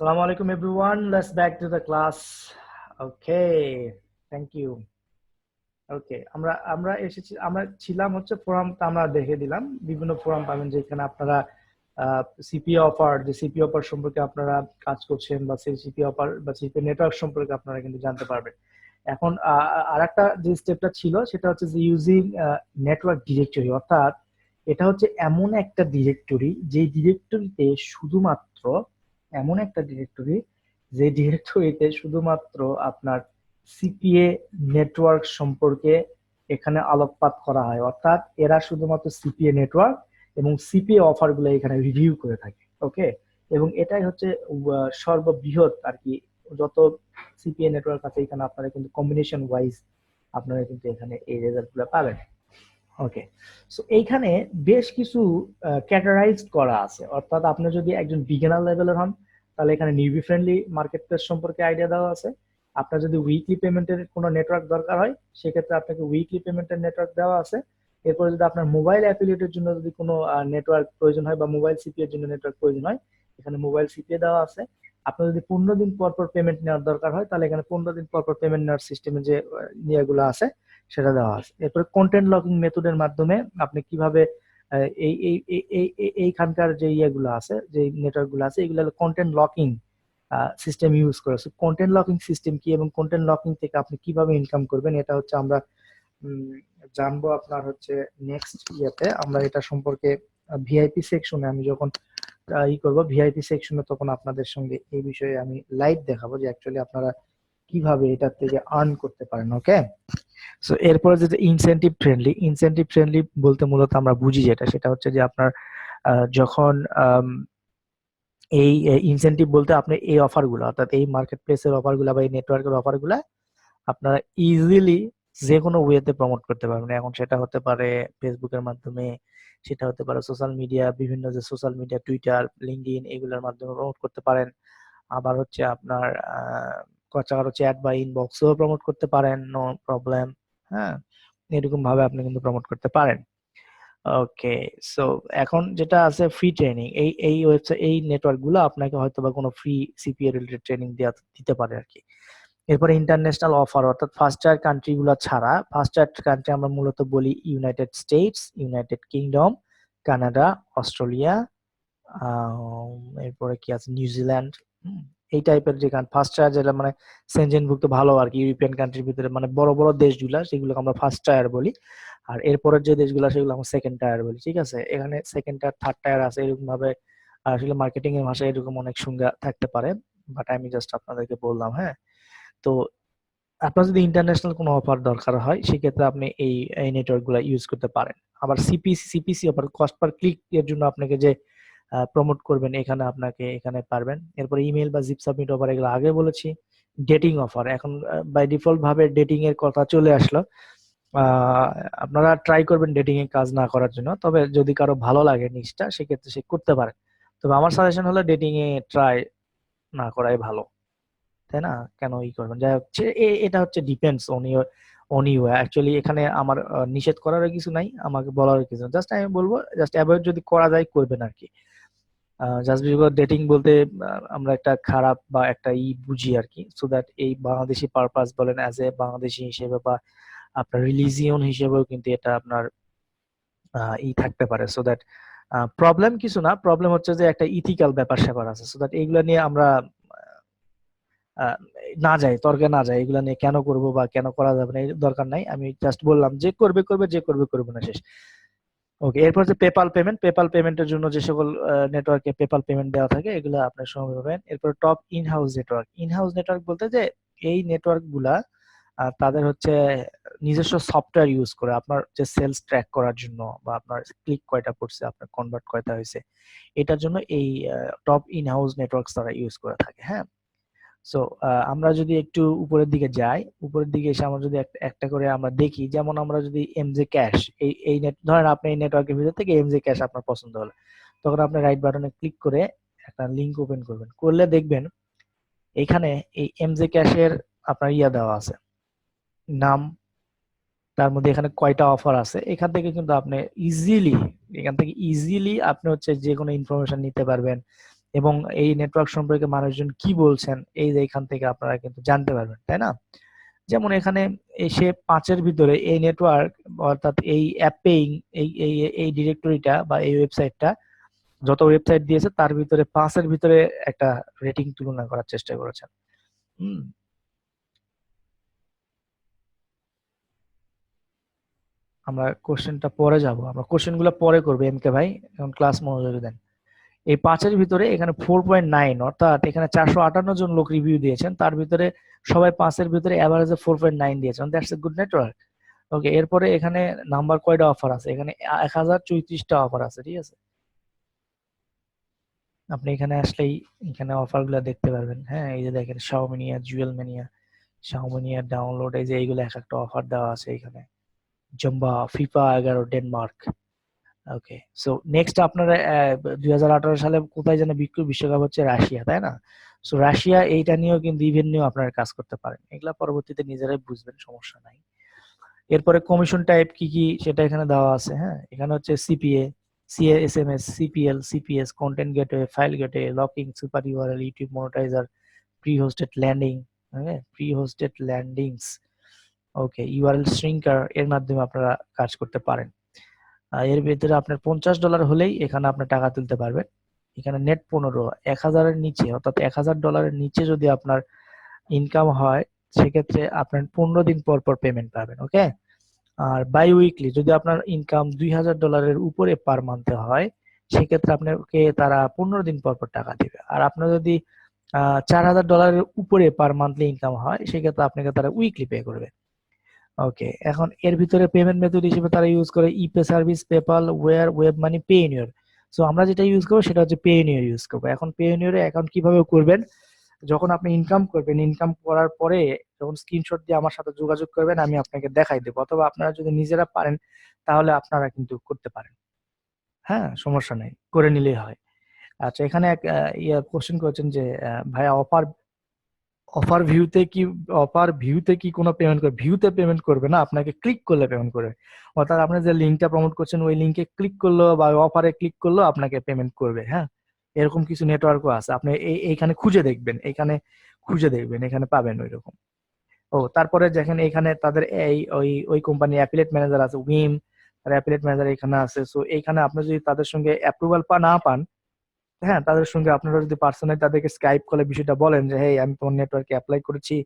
Assalamu alaikum everyone. Let's back to the class. Okay, thank you. ওকে, আমরা এসেছি, আমরা ছিলাম হচ্ছে ফোরামটা আমরা দেখে দিলাম। বিভিন্ন ফোরাম পাবেন যেখানে আপনারা সিপিএ অফার, যে সিপিএ অফার সম্পর্কে আপনারা কাজ করছেন, বা সেই সিপিএ অফার বা সিপিএ নেটওয়ার্ক সম্পর্কে আপনারা কিন্তু জানতে পারবেন। এখন আরেকটা যে স্টেপটা ছিল সেটা হচ্ছে যে ইউজিং নেটওয়ার্ক ডিরেক্টরি, অর্থাৎ এটা হচ্ছে এমন একটা ডিরেক্টরি যে ডিরেক্টরিতে শুধুমাত্র এমন একটা ডিরেক্টরি যে ডিরেক্টরিতে শুধুমাত্র আপনার সিপিএ নেটওয়ার্ক সম্পর্কে এখানে আলোকপাত করা হয়, অর্থাৎ এরা শুধুমাত্র সিপিএ নেটওয়ার্ক এবং সিপিএ অফার গুলো এখানে রিভিউ করে থাকে। ওকে, এবং এটাই হচ্ছে সর্ববৃহৎ আর কি, যত সিপিএ নেটওয়ার্ক আছে এখানে আপনারা কিন্তু কম্বিনেশন ওয়াইজ আপনারা কিন্তু এখানে এই রেজাল্ট গুলো পাবেন। ওকে, সো এইখানে বেশ কিছু ক্যাটারাইজড করা আছে, অর্থাৎ আপনি যদি একজন বিগিনার লেভেলের হন তাহলে এখানে নিউবি ফ্রেন্ডলি মার্কেট প্লেস সম্পর্কে আইডিয়া দেওয়া আছে। আপনার যদি উইকলি পেমেন্টের কোনো নেটওয়ার্ক দরকার হয় সেক্ষেত্রে আপনাকে উইকলি পেমেন্টের নেটওয়ার্ক দেওয়া আছে। এরপরে যদি আপনার মোবাইল অ্যাফিলিয়েটের জন্য যদি কোনো নেটওয়ার্ক প্রয়োজন হয় বা মোবাইল সিপিএ এর জন্য নেটওয়ার্ক প্রয়োজন হয়, এখানে মোবাইল সিপিএ দেওয়া আছে। আপনার যদি 15 দিন পর পর পেমেন্ট নেওয়ার দরকার হয় তাহলে এখানে 15 দিন পর পর পেমেন্ট নেওয়ার সিস্টেমে যে ইয়েগুলো আছে সেটা দেওয়া আছে। এরপরে কন্টেন্ট লকিং মেথডের মাধ্যমে আপনি কিভাবে এই এই এইখানকার যে ইয়েগুলো আছে, যে নেটওয়ার্ক গুলো আছে, এগুলো হলো কন্টেন্ট লকিং সিস্টেম ইউজ করে। কন্টেন্ট লকিং সিস্টেম কি এবং কন্টেন্ট লকিং থেকে আপনি কিভাবে ইনকাম করবেন এটা হচ্ছে আমরা জানবো আপনার হচ্ছে নেক্সট ইয়েতে। আমরা এটা সম্পর্কে ভিআইপি সেকশনে আমি যখন করবো ভিআইপি সেকশনে, তখন আপনাদের সঙ্গে এই বিষয়ে আমি লাইভ দেখাবো যে অ্যাকচুয়ালি আপনারা কিভাবে এটা থেকে আর্ন করতে পারেন। ওকে, সো এরপরে যেটা ইনসেনটিভ ফ্রেন্ডলি বলতে মূলত আমরা বুঝি যেটা, সেটা হচ্ছে যে আপনার যখন এই ইনসেনটিভ বলতে আপনি এই অফারগুলো, অর্থাৎ এই মার্কেট প্লেসের অফারগুলো বা এই নেটওয়ার্কের অফারগুলো আপনারা ইজিলি যে কোনো ওয়েতে প্রমোট করতে পারবেন। এখন সেটা হতে পারে ফেসবুকের মাধ্যমে, সেটা হতে পারে সোশ্যাল মিডিয়া, বিভিন্ন যে সোশ্যাল মিডিয়া টুইটার, লিঙ্কডইন, এগুলোর মাধ্যমে প্রমোট করতে পারেন। আবার হচ্ছে আপনার কারো চ্যাট বা ইনবক্সেও প্রমোট করতে পারেন, নো প্রবলেম। হ্যাঁ, এরকম ভাবে আপনি কিন্তু প্রমোট করতে পারেন। ওকে, সো এখন যেটা আছে ফ্রি ট্রেনিং, এই ওয়েবসাইট, এই নেটওয়ার্ক গুলো আপনাকে হয়তো বা কোনো ফ্রি সিপিএ রিলেটেড ট্রেনিং দিতে পারে আর কি। এরপরে ইন্টারন্যাশনাল অফার, অর্থাৎ ফার্স্ট টায়ার কান্ট্রি গুলো ছাড়া, ফার্স্ট টায়ার কান্ট্রি আমরা মূলত বলি United states, United kingdom, Canada, Australia, এরপরে কি আছে নিউজিল্যান্ড, এই টাইপের যে ফার্স্ট টায়ার, যেটা মানে সেনজেনভুক্ত ভালো আর কি, ইউরোপিয়ান কান্ট্রির ভিতরে মানে বড় বড় দেশগুলা, সেগুলোকে আমরা ফার্স্ট টায়ার বলি। আর এরপরের যে দেশগুলো সেগুলো আমরা সেকেন্ড টায়ার বলি। ঠিক আছে, এখানে সেকেন্ড টায়ার, থার্ড টায়ার আছে, এরকম ভাবে আসলে মার্কেটিং এর ভাষায় এরকম অনেক সংজ্ঞা থাকতে পারে, বাট আমি জাস্ট আপনাদেরকে বললাম। হ্যাঁ, তো আপনার যদি ইন্টারন্যাশনাল কোনো অফার দরকার হয় সেক্ষেত্রে আপনি এই নেটওয়ার্ক গুলা ইউজ করতে পারেন। আবার CPC offer, cost per click এর জন্য আপনাকে যে প্রমোট করবেন এখানে আপনাকে এখানে পারবেন। এরপরে ইমেল বা জিপ সাবমিট অফার, এগুলো আগে বলেছি। ডেটিং অফার, এখন বাই ডিফল্ট ভাবে ডেটিং এর কথা চলে আসলো। আপনারা ট্রাই করবেন ডেটিং এ কাজ না করার জন্য, তবে যদি কারো ভালো লাগে নিচটা সেক্ষেত্রে সে করতে পারে। তবে আমার সাজেশন হলো ডেটিং এ ট্রাই না করাই ভালো, তাই না? কেন করবেন? যাই হোক, এটা হচ্ছে ডিপেন্ডস অন ইউ অ্যাকচুয়ালি। এখানে আমার নিষেধ করারও কিছু নাই, আমাকে বলারও কিছু নাই, জাস্ট আমি বলবো জাস্ট অ্যাভয়েড যদি করা যায় করবেন আর কি। জাস্ট বিকজ ডেটিং বলতে আমরা একটা খারাপ বা একটা বুঝি আর কি, সো দ্যাট এই বাংলাদেশি পারপাস বলেন, অ্যাজ এ বাংলাদেশি হিসেবে বা আপনার রিলিজিয়ন হিসেবেও কিন্তু এটা আপনার থাকতে পারে। সো দ্যাট প্রবলেম কিছু না, প্রবলেম হচ্ছে যে একটা ইথিক্যাল ব্যাপার স্যাপার আছে। সো দ্যাট এইগুলো নিয়ে আমরা না যাই, তর্কে না যাই, এগুলা নিয়ে কেন করব বা কেন করা যাবে না এর দরকার নাই। আমি জাস্ট বললাম যে করবে করবে, যে করবে করবে না, শেষ। ওকে, এরপর যে পেপাল পেমেন্টের জন্য যে সকল নেটওয়ার্কে পেপাল পেমেন্ট দেওয়া থাকে এগুলো আপনার সময় পাবেন। এরপর টপ ইন হাউস নেটওয়ার্ক বলতে যে এই নেটওয়ার্ক গুলা তাদের হচ্ছে নিজস্ব সফটওয়্যার ইউজ করে আপনার যে সেলস ট্র্যাক করার জন্য, বা আপনার ক্লিক কয়টা পড়ছে, আপনার কনভার্ট কয়টা হয়েছে, এটার জন্য এই টপ ইন হাউস নেটওয়ার্ক তারা ইউজ করে থাকে। হ্যাঁ, সো আমরা যদি একটু উপরের দিকে যাই, উপরের দিকে এসে আমরা যদি একটা করে আমরা দেখি, যেমন আমরা যদি এমজে ক্যাশ, এই নেট ধরেন আপনি এই নেটওয়ার্কের ভিতর থেকে এমজে ক্যাশ আপনার পছন্দ হলো, তখন আপনি রাইট বাটনে ক্লিক করে একটা লিংক ওপেন করবেন, করলে দেখবেন এখানে এই এমজে ক্যাশের আপনার দেওয়া আছে নাম, তার মধ্যে এখানে কয়টা অফার আছে, এখান থেকে কিন্তু আপনি ইজিলি আপনি হচ্ছে যে কোনো ইনফরমেশন নিতে পারবেন। এবং এই নেটওয়ার্ক সম্পর্কে মানুষজন কি বলছেন এই যে এখান থেকে আপনারা কিন্তু জানতে পারবেন, তাই না? যেমন এখানে এসে 5-এর ভিতরে এই নেটওয়ার্ক অর্থাৎ এই অ্যাপেইং এই এই এই ডিরেক্টরিটা বা এই ওয়েবসাইটটা যত ওয়েবসাইট দিয়েছে তার ভিতরে 5-এর ভিতরে একটা রেটিং তুলনা করার চেষ্টা করেছেন। হুম। আমরা কোশ্চেনটা পরে যাব, আমরা কোশ্চেন গুলো পরে করবো এম কে ভাই, এখন ক্লাস মনোযোগ দেন। এই 5-এর ভিতরে এখানে 4.9, অর্থাৎ এখানে 458 জন লোক রিভিউ দিয়েছেন, তার ভিতরে সবাই 5-এর ভিতরে অ্যাভারেজে 4.9 দিয়েছেন, দ্যাটস এ গুড নেটওয়ার্ক। ওকে, এরপরে এখানে নাম্বার কয়টা অফার আছে? এখানে 1034টা অফার আছে, ঠিক আছে? আপনি এখানে আসলেই এখানে অফার গুলা দেখতে পারবেন। হ্যাঁ, এই যে দেখেন শাওমিনিয়া, জুয়েল মেনিয়া, শাওমিনিয়া ডাউনলোড, এই যে এইগুলো এক একটা অফার দেওয়া আছে এখানে। জম্বা, ফিফা 11 ডেনমার্ক। ওকে, সো নেক্সট আপনারা 2018 সালে কোথায় যেন বিশ্বকাপ হচ্ছে? রাশিয়া, তাই না? সো রাশিয়া এইটা নিয়েও কিন্তু ইভেন্ট নিয়েও আপনারা কাজ করতে পারেন, এগুলা পরবর্তীতে নিজেরাই বুঝবেন, সমস্যা নাই। এরপরে কমিশন টাইপ কি কি সেটা এখানে দেওয়া আছে। হ্যাঁ, এখানে হচ্ছে CPA, CSMS, CPL, CPS, content gateway, file gateway, locking, super URL, YouTube monetiser, pre hosted landing, হ্যাঁ, pre hosted landings, okay, URL shrinker, এর মাধ্যমে আপনারা কাজ করতে পারেন। এর ভিতরে আপনার $50 হলেই এখানে আপনি টাকা তুলতে পারবেন। এখানে নেট 15, 1000-এর নিচে অর্থাৎ $1000 নিচে যদি আপনার ইনকাম হয়, সেক্ষেত্রে আপনার 15 দিন পর পর পেমেন্ট পাবেন। ওকে, আর বাই উইকলি যদি আপনার ইনকাম $2000 উপরে পার মান্থে হয়, সেক্ষেত্রে আপনাকে তারা 15 দিন পর পর টাকা দিবে। আর আপনার যদি $4000 উপরে পার মান্থলি ইনকাম হয়, সেক্ষেত্রে আপনাকে তারা উইকলি পে করবে। ওকে, এখন এর ভিতরে পেমেন্ট মেথড হিসেবে তারা ইউজ করে ePay service, PayPal, wire, web money, Payoneer. So আমরা যেটা ইউজ করবো সেটা হচ্ছে পেইনিয়র ইউজ করবো। এখন পেইনিয়রে অ্যাকাউন্ট কিভাবে করবেন? যখন আপনি ইনকাম করবেন, ইনকাম করার পরে যখন স্ক্রিনশট দিয়ে আমার সাথে যোগাযোগ করবেন, আমি আপনাকে দেখাই দেবো, অথবা আপনারা যদি নিজেরা পারেন তাহলে আপনারা কিন্তু করতে পারেন। হ্যাঁ, সমস্যা নাই, করে নিলেই হয়। আচ্ছা, এখানে এক কোশ্চেন করেছেন যে ভাইয়া অফার অফার ভিউতে কি অফার ভিউতে কি কোনো পেমেন্ট করবে? ভিউতে পেমেন্ট করবে না, আপনাকে ক্লিক করলে পেমেন্ট করবে। অর্থাৎ আপনি যে লিঙ্কটা প্রমোট করছেন ওই লিঙ্কে ক্লিক করলো বা অফারে ক্লিক করলো আপনাকে পেমেন্ট করবে। হ্যাঁ, এরকম কিছু নেটওয়ার্কও আছে, আপনি এইখানে খুঁজে দেখবেন, এখানে খুঁজে দেখবেন, এখানে পাবেন ওইরকম। ও, তারপরে দেখেন এখানে তাদের এই ওই ওই কোম্পানি অ্যাফিলিয়েট ম্যানেজার আছে, উইম, তার অ্যাফিলিয়েট ম্যানেজার এখানে আছে। সো এইখানে আপনি যদি তাদের সঙ্গে অ্যাপ্রুভাল না পান, হ্যাঁ, তাদের সঙ্গে আপনারা যদি পার্সোনালি তাদেরকে স্কাইপ কলে বিষয়টা বলেন যে হেই আমি তোমার নেটওয়ার্কে অ্যাপ্লাই করেছি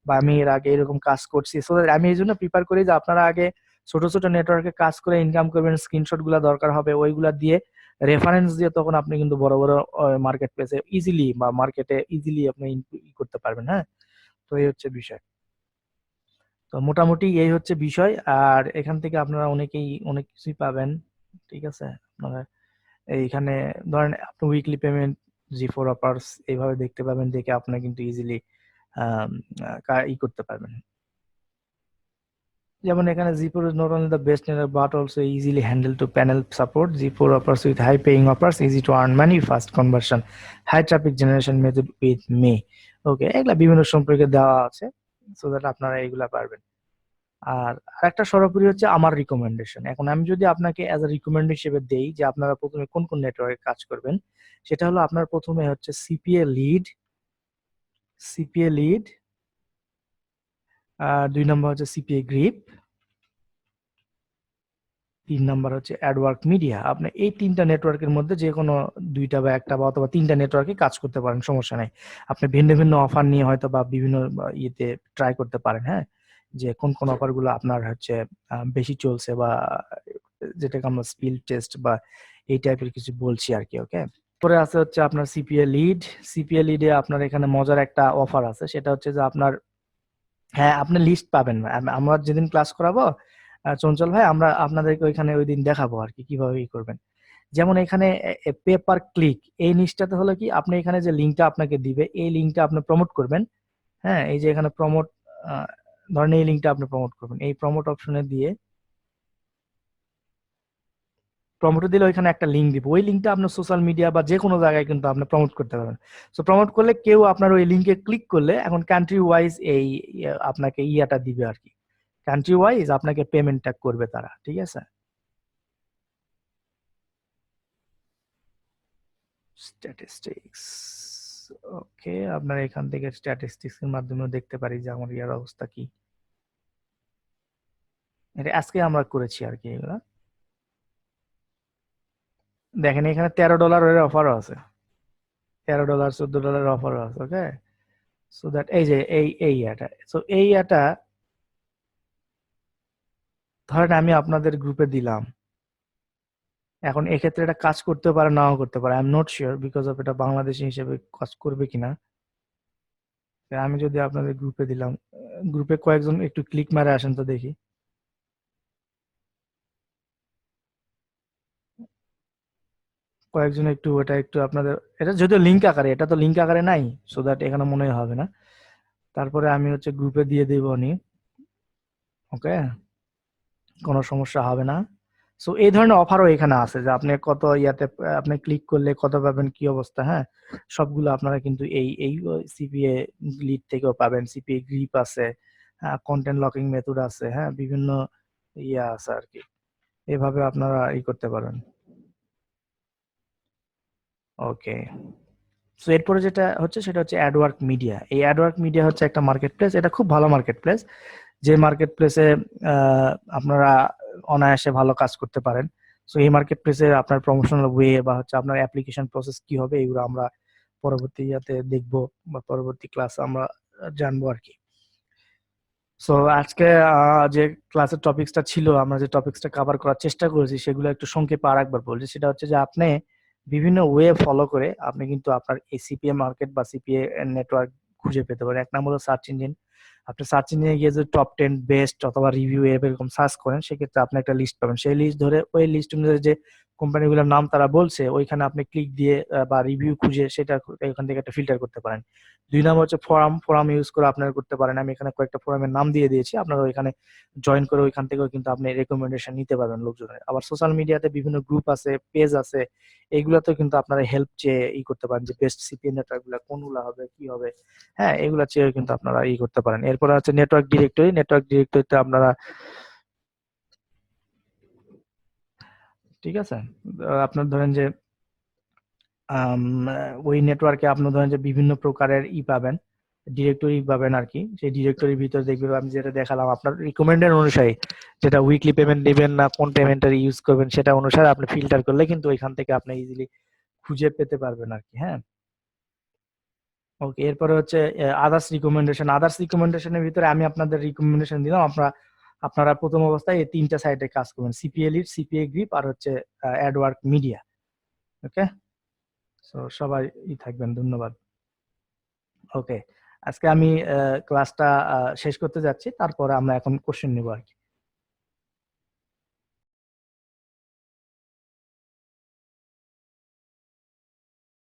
বা আমি এর আগে এরকম কাজ করছি, সো আমি এই জন্য প্রিফার করি যে আপনারা আগে ছোট ছোট নেটওয়ার্কে কাজ করে ইনকাম করবেন, স্ক্রিনশট গুলা দরকার হবে, ওইগুলা দিয়ে রেফারেন্স দিয়ে তখন আপনি কিন্তু বড় বড় মার্কেট প্লেসে ইজিলি বা মার্কেটে ইজিলি আপনি করতে পারবেন। হ্যাঁ, তো এই হচ্ছে বিষয়। তো মোটামুটি এই হচ্ছে বিষয়। আর এখান থেকে আপনারা অনেকেই অনেক কিছুই পাবেন, ঠিক আছে? আপনারা এইখানে ধরেন আপনি উইকলি পেমেন্ট, জি4 অফার্স এইভাবে দেখতে পাবেন, দেখে আপনি কিন্তু ইজিলি করতে পারবেন। যেমন এখানে জি4 is not only the best network but also easily handle to panel support. জি4 offers with high paying offers, easy to earn money, fast conversion, high traffic generation method with me. ওকে, এগুলা বিভিন্ন সম্পর্কে দেওয়া আছে, so that আপনারা এগুলা পারবেন। আর আরেকটা সর্বোপরি হচ্ছে আমার রিকমেন্ডেশন। এখন আমি যদি আপনাকে অ্যাজ এ রিকমেন্ড হিসেবে দেই যে আপনারা প্রথমে কোন কোন নেটওয়ার্কে কাজ করবেন, সেটা হলো আপনার প্রথমে হচ্ছে সিপিএ লিড, সিপিএ লিড, 2 নম্বর হচ্ছে সিপিএ গ্রিপ, 3 নম্বর হচ্ছে অ্যাডওয়ার্ক মিডিয়া। আপনি এই 3টা নেটওয়ার্কের মধ্যে যে কোনো 2টা বা একটা বা অথবা 3টা নেটওয়ার্কে কাজ করতে পারেন, সমস্যা নাই। আপনি ভিন্ন ভিন্ন অফার নিয়ে হয়তো বা বিভিন্ন ইয়েতে ট্রাই করতে পারেন। হ্যাঁ, যে কোন কোন অফার গুলো আপনার হচ্ছে বেশি চলছে বা যেটাকে আমরা স্পিল টেস্ট বা এই টাইপের কিছু বলছি আর কি। ওকে, পরে আছে হচ্ছে আপনার সিপিএ লিড। সিপিএ লিডে আপনার এখানে মজার একটা অফার আছে, সেটা হচ্ছে যে আপনার, হ্যাঁ, আপনি লিস্ট পাবেন না। আমরা যেদিন ক্লাস করাবো চঞ্চল ভাই, আমরা আপনাদেরকে ওইখানে ওই দিন দেখাবো আর কি কিভাবে ই করবেন। যেমন এখানে পেপার ক্লিক, এই জিনিসটাতে হলো কি, আপনি এখানে যে লিঙ্কটা আপনাকে দিবে এই লিঙ্কটা আপনি প্রমোট করবেন। হ্যাঁ, এই যে এখানে প্রমোট, ধরেন এই লিঙ্কটা আপনি প্রমোট করবেন, এই প্রমোট অপশনে দিয়ে প্রমোট দিলে ওইখানে একটা লিঙ্ক দিব, ওই লিঙ্কটা আপনার সোশ্যাল মিডিয়া বা যে কোনো জায়গায় কিন্তু আপনি প্রমোট করতে পারবেন। সো প্রমোট করলে কেউ আপনার ওই লিঙ্কে ক্লিক করলে এখন কান্ট্রি ওয়াইজ এই আপনাকে ইয়াটা দিবে আর কি, কান্ট্রি ওয়াইজ আপনাকে পেমেন্টটা করবে তারা, ঠিক আছে? স্ট্যাটিস্টিক্স। ওকে, আপনার এখান থেকে স্ট্যাটিস্টিক্স এর মাধ্যমে দেখতে পারি যে আমার ইয়ার অবস্থা কি। এটা আজকে আমরা করেছি আর কি এগুলা। দেখেন এখানে $13 অফারও আছে, $13 $14 অফারও আছে। ওকে, সো দ্যাট এই যে এই এটা, সো এই এটা ধরেন আমি আপনাদের গ্রুপে দিলাম। এখন এক্ষেত্রে এটা কাজ করতে পারে নাও করতে পারে, I am not sure because of এটা বাংলাদেশি হিসেবে কাজ করবে কিনা। আমি যদি আপনাদের গ্রুপে দিলাম, গ্রুপে কয়েকজন একটু ক্লিক মারে আসেন তো দেখি। কয়েকজন একটু ওটা একটু আপনাদের, এটা যদিও লিঙ্ক আকারে, এটা তো লিঙ্ক আকারে নাই, সো দ্যাট এখানে মনে হয় হবে না। তারপরে আমি হচ্ছে গ্রুপে দিয়ে দেবো নি। ওকে, কোনো সমস্যা হবে না। সো এই ধরনের অফারও এখানে আছে যে আপনি কত ইয়াতে আপনি ক্লিক করলে কত পাবেন, কি অবস্থা, হ্যাঁ সবগুলো আপনারা কিন্তু এই সিপিএ লিড থেকেও পাবেন। সিপিএ গ্রিপ আছে, হ্যাঁ কন্টেন্ট লকিং মেথড আছে, হ্যাঁ বিভিন্ন ইয়া আছে আর কি। এভাবে আপনারা করতে পারেন। ওকে, সো এরপরে যেটা হচ্ছে সেটা হচ্ছে অ্যাডওয়ার্ক মিডিয়া। এই অ্যাডওয়ার্ক মিডিয়া হচ্ছে একটা মার্কেট প্লেস, এটা খুব ভালো মার্কেট প্লেস, যে মার্কেট প্লেসে আপনারা অনায়াসে ভালো কাজ করতে পারেন। সো এই মার্কেট প্লেসে আপনার প্রমোশনাল ওয়ে বা হচ্ছে আপনার অ্যাপ্লিকেশন প্রসেস কি হবে, এগুলো আমরা পরবর্তী ইয়াতে দেখবো বা পরবর্তী ক্লাসে আমরা জানবো আর কি। সো আজকে যে ক্লাসের টপিকসটা ছিল, আমরা যে টপিকসটা কভার করার চেষ্টা করেছি সেগুলো একটু সংক্ষেপে আর একবার বলছি। সেটা হচ্ছে যে আপনি বিভিন্ন ওয়ে ফলো করে আপনি কিন্তু আপনার এই সিপিএ মার্কেট বা সিপিএ নেটওয়ার্ক খুঁজে পেতে পারেন। এক নম্বর হলো সার্চ ইঞ্জিন। আপনি সার্চ ইঞ্জিনে গিয়ে যদি টপ 10 বেস্ট অথবা রিভিউ এরকম সার্চ করেন, সেক্ষেত্রে আপনি একটা লিস্ট পাবেন। সেই লিস্ট ধরে ওই লিস্ট অনুযায়ী যে কোম্পানিগুলোর নাম তারা বলছে ওইখানে আপনি ক্লিক দিয়ে বা রিভিউ খুঁজে সেটা এখান থেকে একটা ফিল্টার করতে পারেন। 2 নম্বর হচ্ছে ফোরাম। ফোরাম ইউজ করে আপনারা করতে পারেন। আমি এখানে কয়েকটা ফোরামের নাম দিয়ে দিয়েছি, আপনারা ওইখানে জয়েন করে ওইখান থেকেও কিন্তু আপনি রেকমেন্ডেশন নিতে পারবেন লোকজনের। আবার সোশ্যাল মিডিয়াতে বিভিন্ন গ্রুপ আছে, পেজ আছে, এইগুলাতেও কিন্তু আপনারা হেল্প চেয়ে করতে পারেন যে বেস্ট সিপিএ নেটওয়ার্ক গুলা কোনগুলা হবে, কি হবে, হ্যাঁ এগুলা চেয়ে কিন্তু আপনারা করতে পারেন। এরপরে হচ্ছে নেটওয়ার্ক ডিরেক্টরি। নেটওয়ার্ক ডিরেক্টরিতে আপনারা, ঠিক আছে, আপনার ধরেন যে আম, ওই নেটওয়ার্কে আপনি ধরেন যে বিভিন্ন প্রকারের পাবেন, ডিরেক্টরি পাবেন আর কি। সেই ডিরেক্টরির ভিতর দেখবেন আমি যেটা দেখালাম আপনার রিকমেন্ডেড অনুসারে, যেটা উইকলি পেমেন্ট নেবেন না কোন পেমেন্টের ইউজ করবেন সেটা অনুসারে আপনি ফিল্টার করলে কিন্তু ওইখান থেকে আপনি ইজিলি খুঁজে পেতে পারবেন আর কি। হ্যাঁ, ওকে, এরপরে হচ্ছে আদার্স রিকমেন্ডেশন। আদার্স রিকমেন্ডেশনের ভিতরে আমি আপনাদের রিকমেন্ডেশন দিলাম, আপনারা প্রথম অবস্থায় এই 3টা সাইটে কাজ করবেন, সিপিএ লিড, সিপিএ গ্রিপ আর হচ্ছে অ্যাডওয়ার্ক মিডিয়া। ওকে, সো সবাই থাকবেন, ধন্যবাদ। ওকে, আজকে আমি ক্লাসটা শেষ করতে যাচ্ছি, তারপরে আমরা এখন কোশ্চেন নিব আর কি।